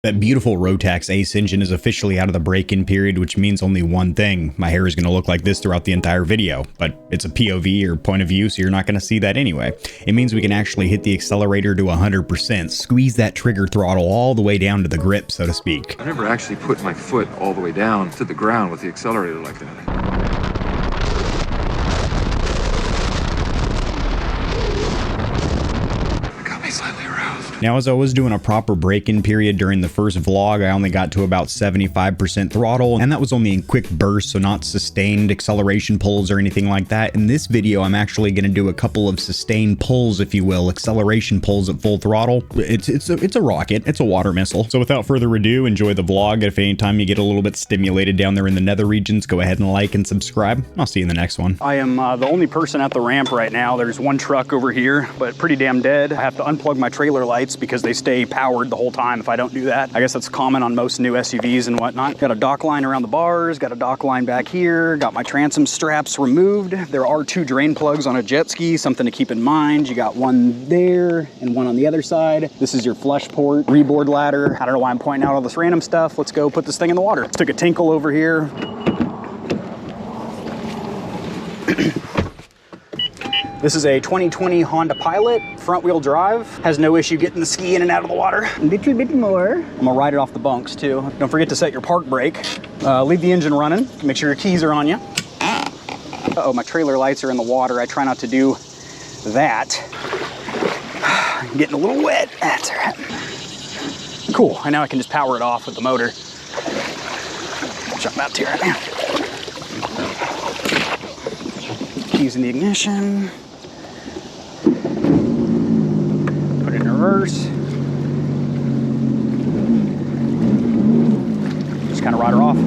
That beautiful Rotax Ace engine is officially out of the break-in period, which means only one thing. My hair is going to look like this throughout the entire video, but it's a POV or point of view, so you're not going to see that anyway. It means we can actually hit the accelerator to 100%, squeeze that trigger throttle all the way down to the grip, so to speak. I never actually put my foot all the way down to the ground with the accelerator like that. Slightly aroused. Now, as I was doing a proper break-in period during the first vlog, I only got to about 75% throttle, and that was only in quick bursts, so not sustained acceleration pulls or anything like that. In this video, I'm actually going to do a couple of sustained pulls, if you will, acceleration pulls at full throttle. It's a rocket. It's a water missile. So without further ado, enjoy the vlog. If any time you get a little bit stimulated down there in the nether regions, go ahead and like and subscribe. I'll see you in the next one. I am the only person at the ramp right now. There's one truck over here, but pretty damn dead. I have to unplug my trailer lights because they stay powered the whole time if I don't do that. I guess that's common on most new SUVs and whatnot. Got a dock line around the bars, got a dock line back here, got my transom straps removed. There are two drain plugs on a jet ski, something to keep in mind. You got one there and one on the other side. This is your flush port, reboard ladder. I don't know why I'm pointing out all this random stuff. Let's go put this thing in the water. Took a tinkle over here. This is a 2020 Honda Pilot, front wheel drive. Has no issue getting the ski in and out of the water. A little bit more. I'm gonna ride it off the bunks too. Don't forget to set your park brake. Leave the engine running. Make sure your keys are on you. Uh-oh, my trailer lights are in the water. I try not to do that. I'm getting a little wet. That's all right. Cool, and now I can just power it off with the motor. Jump out here right now. Keys in the ignition. Put it in reverse. Just kind of ride her off. I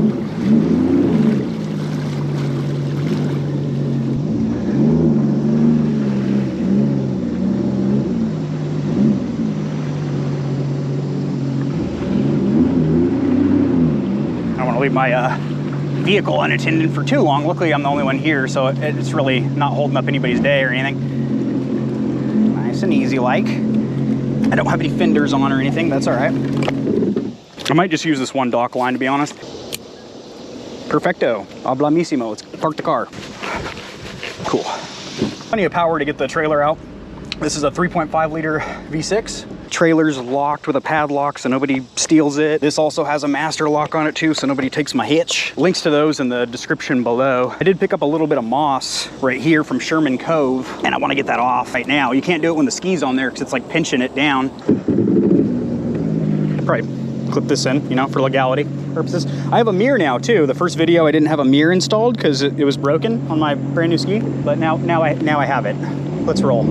don't want to leave my vehicle unattended for too long. Luckily, I'm the only one here, so it's really not holding up anybody's day or anything. Nice and easy like. I don't have any fenders on or anything. That's all right. I might just use this one dock line, to be honest. Perfecto. Hablamissimo. Let's park the car. Cool. Plenty of power to get the trailer out. This is a 3.5 liter V6. Trailer's locked with a padlock so nobody steals it. This also has a master lock on it too, so nobody takes my hitch. Links to those in the description below. I did pick up a little bit of moss right here from Sherman Cove, and I want to get that off right now. You can't do it when the ski's on there because it's like pinching it down. Probably clip this in, you know, for legality purposes. I have a mirror now too. The first video I didn't have a mirror installed because it was broken on my brand new ski, but now I have it. Let's roll.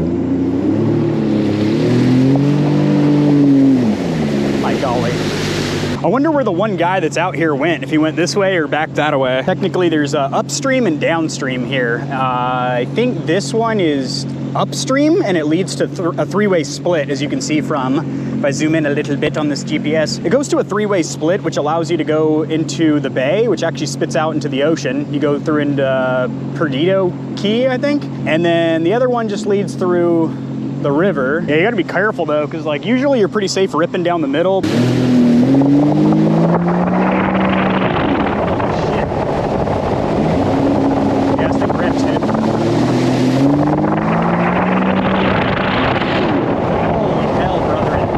My golly. I wonder where the one guy that's out here went, if he went this way or back that way. Technically, there's upstream and downstream here. I think this one is upstream, and it leads to a three-way split, as you can see from, if I zoom in a little bit on this GPS. It goes to a three-way split, which allows you to go into the bay, which actually spits out into the ocean. You go through into Perdido Key, I think. And then the other one just leads through the river. Yeah, you gotta be careful though, because like usually you're pretty safe ripping down the middle. Yes, the grips hit. Holy hell, brethren.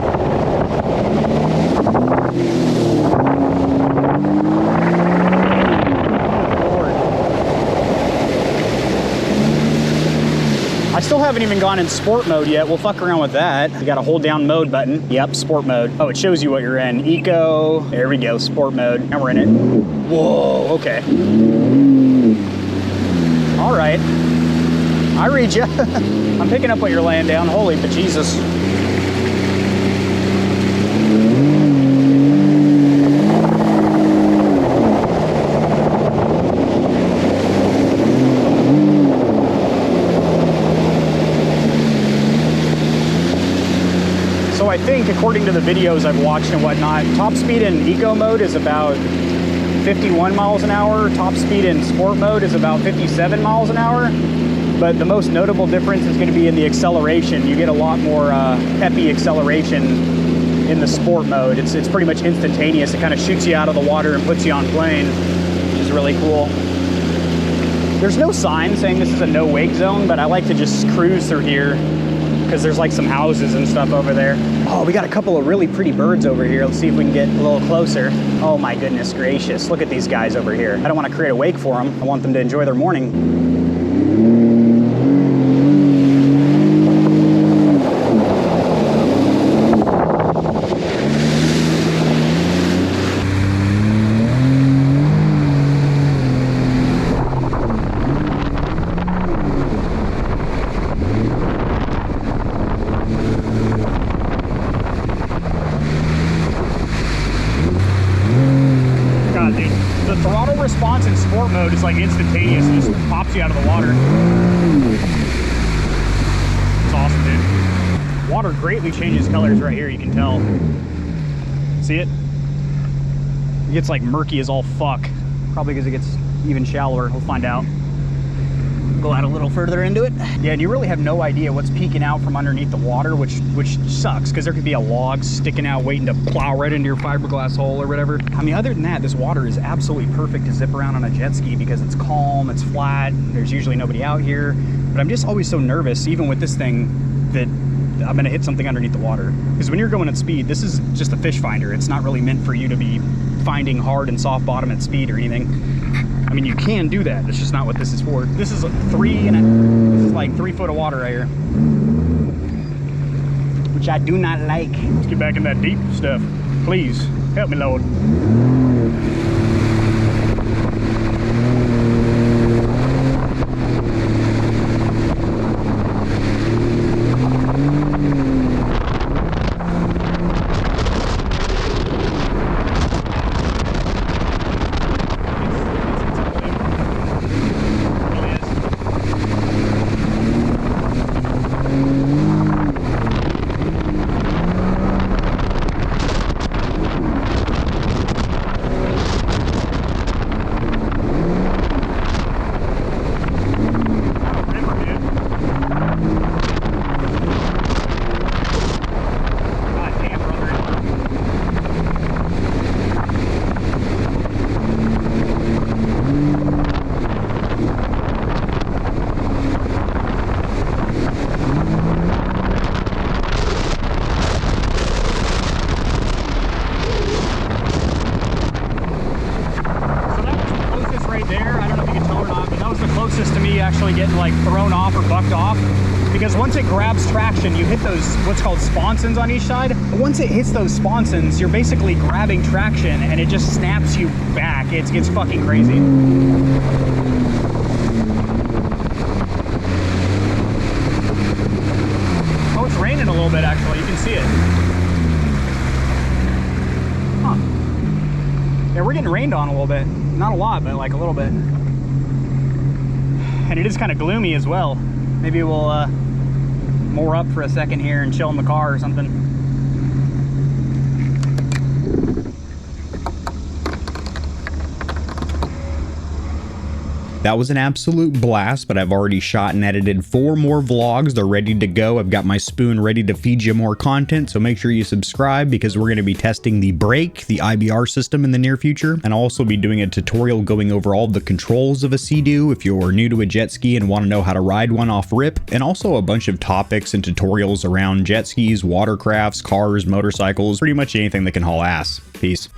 I still haven't even gone in sport mode yet. We'll fuck around with that. You got a hold down mode button. Yep, sport mode. Oh, it shows you what you're in. Eco. There we go, sport mode. Now we're in it. Whoa, okay. All right. I read you. I'm picking up what you're laying down. Holy bejesus. So I think, according to the videos I've watched and whatnot, top speed in eco mode is about 51 miles an hour. Top speed in sport mode is about 57 miles an hour. But the most notable difference is going to be in the acceleration. You get a lot more peppy acceleration in the sport mode. It's pretty much instantaneous. It kind of shoots you out of the water and puts you on plane, which is really cool. There's no sign saying this is a no wake zone, but I like to just cruise through here because there's like some houses and stuff over there. Oh, we got a couple of really pretty birds over here. Let's see if we can get a little closer. Oh my goodness gracious. Look at these guys over here. I don't want to create a wake for them. I want them to enjoy their morning. The throttle response in sport mode is like instantaneous. It just pops you out of the water. It's awesome, dude. Water greatly changes colors right here, you can tell. See it? It gets like murky as all fuck. Probably because it gets even shallower. We'll find out. Go out a little further into it. Yeah, and you really have no idea what's peeking out from underneath the water, which sucks, because there could be a log sticking out waiting to plow right into your fiberglass hole or whatever. I mean, other than that, this water is absolutely perfect to zip around on a jet ski because it's calm, it's flat, there's usually nobody out here. But I'm just always so nervous, even with this thing, that I'm gonna hit something underneath the water. Because when you're going at speed, this is just a fish finder. It's not really meant for you to be finding hard and soft bottom at speed or anything. I mean, you can do that. It's just not what this is for. This is like 3 foot of water right here, which I do not like. Let's get back in that deep stuff. Please help me, Lord. To me actually getting like thrown off or bucked off, because once it grabs traction, you hit those what's called sponsons on each side. But once it hits those sponsons, you're basically grabbing traction and it just snaps you back. It's fucking crazy. Oh, it's raining a little bit actually. You can see it. Huh. Yeah, we're getting rained on a little bit. Not a lot, but like a little bit. And it is kind of gloomy as well. Maybe we'll moor up for a second here and chill in the car or something. That was an absolute blast, but I've already shot and edited 4 more vlogs. They're ready to go. I've got my spoon ready to feed you more content, so make sure you subscribe because we're going to be testing the brake, the IBR system in the near future, and I'll also be doing a tutorial going over all the controls of a Sea-Doo if you're new to a jet ski and want to know how to ride one off rip, and also a bunch of topics and tutorials around jet skis, watercrafts, cars, motorcycles, pretty much anything that can haul ass. Peace.